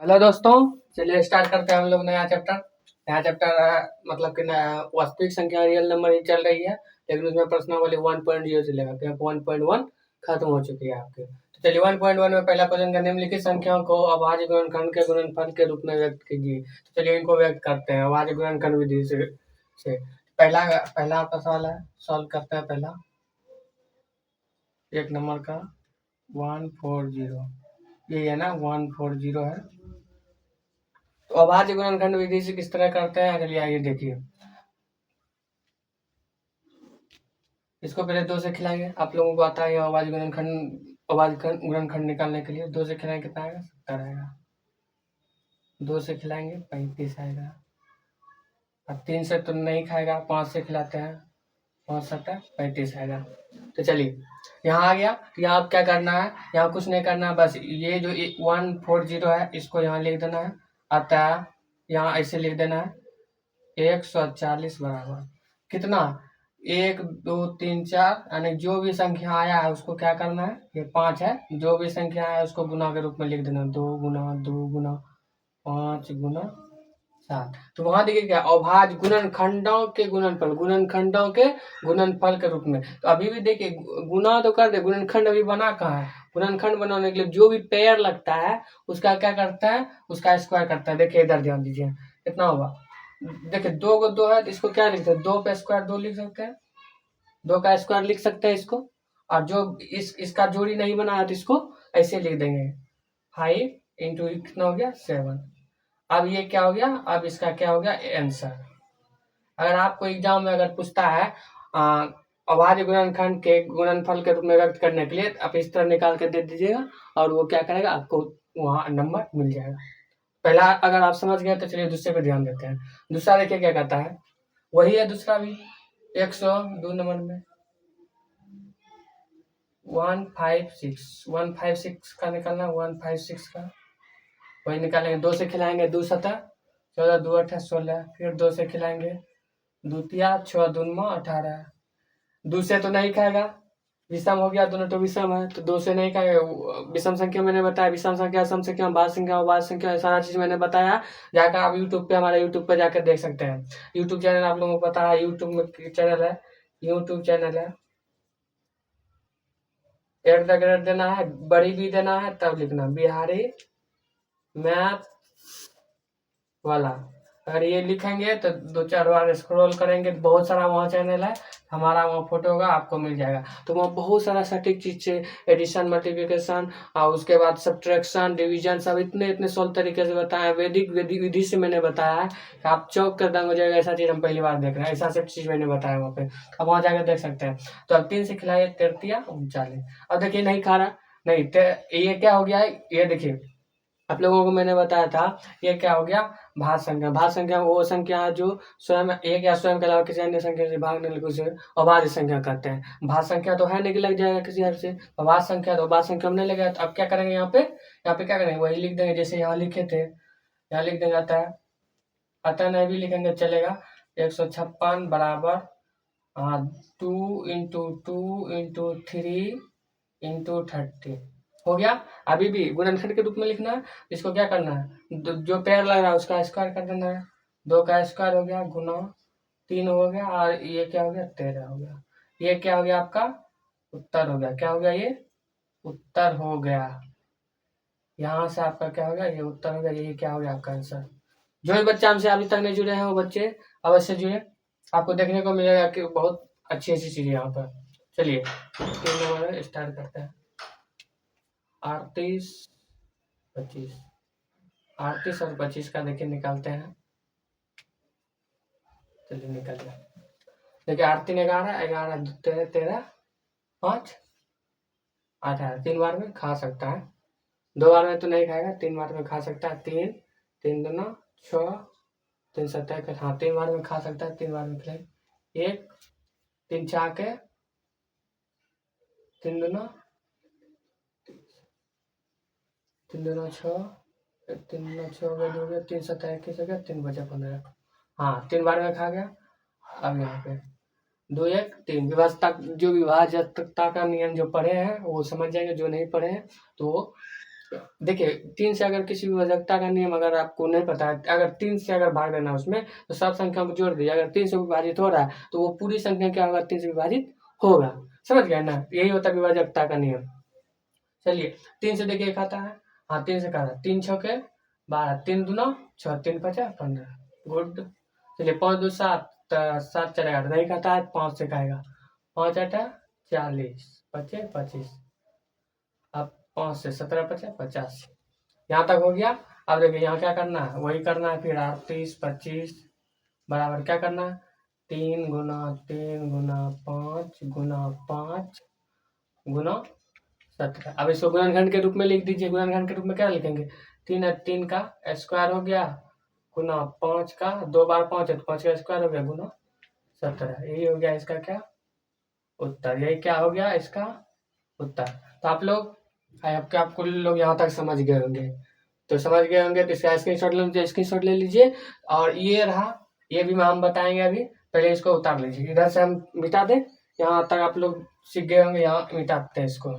Hello दोस्तों, चलिए start करते हैं हम लोग नया चैप्टर। मतलब कि वास्तविक संख्या रियल नंबर ही चल रही है, लेकिन उसमें प्रश्नावली 1.0 से लेकर के 1.1 खत्म हो चुकी है आपके। तो चलिए 1.1 में पहला क्वेश्चन का निम्नलिखित संख्याओं को अभाज्य गुणनखंड के गुणनफल के रूप में व्यक्त कीजिए। तो चलिए इनको व्यक्त करते हैं अभाज्य गुणनखंड विधि से। पहला पहला आपका सवाल है, सॉल्व करते हैं। पहला एक नंबर का 140, ये है ना 140 है। तो अभाज्य गुणनखंड विधि से किस तरह करते हैं, चलिए आइए देखिए। इसको पहले 2 से खिलाएंगे, आप लोगों को आता है अभाज्य गुणनखंड निकालने के लिए। 2 से खिलाएंगे कितना आएगा, 70 आएगा। 2 से खिलाएंगे 35 आएगा। अब 3 से तो नहीं खाएगा, 5 से खिलाते हैं, 5 7 35 आएगा। तो चलिए यहाँ आ गया। तो यहाँ आप क्या करना है, यहाँ कुछ नहीं करना है, बस ये जो 140 है इसको यहाँ लिख देना है। अतः यहाँ ऐसे लिख देना है 140 बराबर कितना, 1 2 3 4, यानी जो भी संख्या आया है उसको क्या करना है, ये 5 है, जो भी संख्या आया है उसको गुना के रूप में लिख देना, 2 गुना 2 गुना 5 गुना 7। तो वहां देखिए क्या, अभाज्य गुणनखंडों के गुणनफल के रूप में। तो अभी भी देखिए गुना तो कर दे, गुणनखंड अभी बना कहाँ है। गुणनखंड बनाने के लिए जो भी पेयर लगता है उसका क्या करता है, उसका स्क्वायर करता है। देखिए इधर ध्यान दीजिए कितना होगा। देखिए 2 को 2 है तो इसको क्या लिख सकते हैं, 2 का स्क्वायर 2 लिख सकते हैं, 2 का स्क्वायर लिख सकते हैं इसको। और जो इसका जोड़ी नहीं बनाया तो इसको ऐसे लिख देंगे 5 इंटू कितना हो गया 7। अब ये क्या हो गया, अब इसका क्या हो गया आंसर। अगर आपको एग्जाम में अगर पूछता है अभाज्य गुणनखंड के गुणनफल के रूप में व्यक्त करने के लिए, आप इस तरह निकाल के दे दीजिएगा और वो क्या करेगा, आपको वहाँ नंबर मिल जाएगा। पहला अगर आप समझ गए तो चलिए दूसरे पे ध्यान देते हैं। दूसरा देखिए क्या कहता है, वही है दूसरा भी 102 नंबर में 156 का निकालना, 156 का वही निकालेंगे। 2 से खिलाएंगे 2 7 14 2 8 16, फिर 2 से खिलाएंगे 2 3 6 2 9 18। 2 से तो नहीं खाएगा, विषम हो गया, दोनों तो विषम है तो 2 से नहीं खाएगा। विषम संख्या मैंने बताया, विषम संख्या सम संख्या भाज्य संख्या अभाज्य संख्या सारा चीज मैंने बताया। जाकर आप यूट्यूब पे, हमारे यूट्यूब पे जाकर देख सकते हैं। यूट्यूब चैनल आप लोगों को पता है, यूट्यूब में चैनल है, यूट्यूब चैनल है। एट द रेट देना है, बड़ी भी देना है, तब लिखना बिहारी मैथ वाला। अगर ये लिखेंगे तो 2 4 बार स्क्रॉल करेंगे तो बहुत सारा वहाँ चैनल है, हमारा वहाँ फोटो होगा, आपको मिल जाएगा। तो वहाँ बहुत सारा सटीक चीज से एडिशन मल्टीप्लिकेशन और उसके बाद सब्ट्रैक्शन डिवीजन सब इतने इतने सोल्व तरीके से बताया, वैदिक विधि से मैंने बताया है कि आप चौक कर दंग हो जाएगा। ऐसा चीज हम पहली बार देख रहे हैं, ऐसा सब चीज मैंने बताया वहाँ पे, अब वहाँ जाकर देख सकते हैं। तो अब 3 से खिलाइए 33 39। अब देखिए नहीं खा रहा, नहीं ये क्या हो गया है, ये देखिए आप लोगों को मैंने बताया था ये क्या हो गया, भाज्य संख्या। भाज्य संख्या वो संख्या है जो स्वयं एक या स्वयं के अलावा किसी अन्य संख्या से भागने लगे उसे अभाज्य संख्या कहते हैं। भाज्य संख्या तो है नहीं कि लग जाएगा किसी हर से, अभाज्य संख्या तो भाज्य संख्या में नहीं लगेगा। तो अब क्या करेंगे, यहाँ पे क्या करेंगे, वही लिख देंगे जैसे यहाँ लिखे थे, यहाँ लिख देंगे अतः नहीं भी लिखेंगे चलेगा। 156 बराबर 2 इंटू 2 इंटू 3 इंटू 30 हो गया। अभी भी गुणनखंड के रूप में लिखना है, इसको क्या करना है, जो पेयर लग रहा है उसका स्क्वायर कर देना है। 2 का स्क्वायर हो गया गुना 3 हो गया, और ये क्या हो गया 13 हो गया। ये क्या हो गया, आपका उत्तर हो गया। क्या हो गया, ये उत्तर हो गया। यहाँ से आपका क्या हो गया, ये उत्तर हो गया। यही क्या हो गया आपका आंसर। जो भी बच्चे हमसे अभी तक नहीं जुड़े हैं वो बच्चे अवश्य जुड़े, आपको देखने को मिलेगा कि बहुत अच्छी अच्छी चीजें यहाँ पर। चलिए 3 नंबर स्टार्ट करते हैं। 38 25, 38 और 25 का देखिए निकालते हैं। चलिए निकल जाए। देखिए 8 3 11 11 13 13 5 18, 3 बार में खा सकता है, 2 बार में तो नहीं खाएगा, 3 बार में खा सकता है। 3 3 दूना 6 3 7 हाँ 3 बार में खा सकता है, 3 बार में खिलाए। 1 3 4 के 3 दूना 3 दूना 6 3 दूना 6 हो गया, 2 हो गया, 3 7 21 हो गया, 3 बचा 15। हाँ 3 बार में खा गया। अब यहाँ पे 2 1 3 विभाजकता, जो विभाजकता का नियम जो पढ़े हैं वो समझ जाएंगे, जो नहीं पढ़े हैं तो देखिए 3 से अगर किसी विभाजकता का नियम अगर आपको नहीं पता है, अगर 3 से अगर भाग देना है उसमें तो सब संख्याओं को जोड़ दीजिए। अगर 3 से विभाजित हो रहा है तो वो पूरी संख्या क्या होगा, 3 से विभाजित होगा। समझ गए ना, यही होता है विभाजकता का नियम। चलिए 3 से देखिए एक आता है, हाँ 3 से कहा 3 छके 12, 3 दूना 6, 3 पचा 15। गुड। चलिए 5 2 7, 7 4 8 नहीं खाता है, 5 से खाएगा, 5 8 40, 25 25। अब 5 से 17 पचा 50। यहाँ तक हो गया। अब देखिए यहाँ क्या करना है, वही करना है फिर 38 25 बराबर क्या करना है, 3 गुना 3 गुना 5 गुना 5 गुना 17। अब इसको गुणनखंड के रूप में लिख दीजिए। गुणनखंड के रूप में क्या लिखेंगे, 3 का स्क्वायर हो गया गुना 5 का, 2 बार 5 है तो 5 का स्क्वायर हो गया गुना 17। यही हो गया इसका क्या उत्तर, यही क्या हो गया इसका उत्तर। तो आप लोग आपको लोग यहाँ तक समझ गए होंगे, तो समझ गए होंगे तो इसका स्क्रीनशॉट ले लीजिए, स्क्रीनशॉट ले लीजिए। और ये रहा, ये भी हम बताएंगे अभी, पहले इसको उतार लीजिए। इधर से हम मिटा दें, यहाँ तक आप लोग सीख गए होंगे, यहाँ मिटाते हैं इसको।